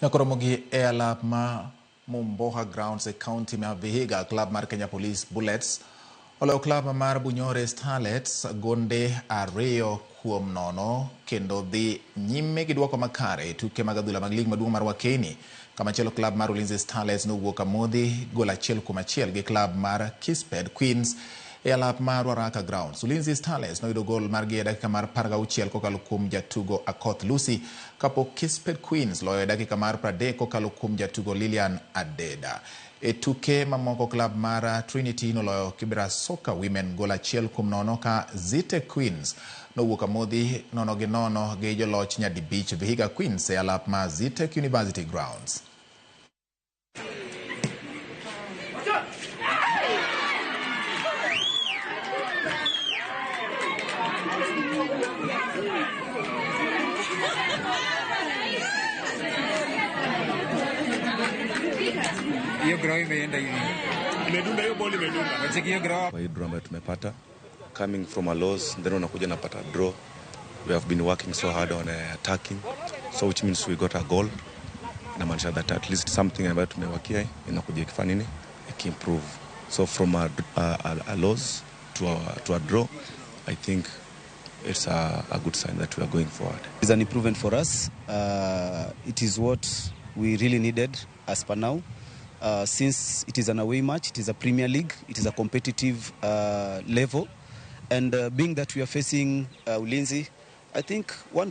Ramogi airlap ma Mumboha grounds e county ma Vihiga club mar Kenya Police Bullets olo club mar Bunyore Starlets gonde ariyo kuom nono kendo dhi nyime gi duoko makare tuke mag adhula mag lig maduong' mar Wakeni kama chelo club mar Ulinzi Starlets nowuok amodhi gol achiel kuom achiel gi club mar KISPED Queens e alap mar Waraka grounds. Ulinzi Starlets noyudo gol margi e dakika mar 16 kokalo kuom jatugo Akoth Lucy kapok KISPED Queens loyo e dakika mar 30 kokalo kuom jatugo Lilian Adeda. E tuke mamoko club mar Trinity noloyo Kibera Soccer Women gol achiel kuom nono ka Zite Queens nowuok amodhi 0-0 gi joloch nyadibich Vihiga Queens e alap mar Zitec University grounds. Hiyo grau imeenda hivi. Imedunda hiyo boli imedunda. Nacheki hiyo grau. Kwa hii draw ambayo tumepata coming from a loss, then unakuja napata draw. We have been working so hard on attacking, so which means we got a goal. Inamaanisha that at least something ambayo tumewakia inakuja ikifanya nini improve. So from a loss to a draw, I think it's a good sign that we are going forward. It's an improvement for us. It is what we really needed as per now. Since it is an away match, it is a Premier League, it is a competitive level. And being that we are facing Ulinzi, I think one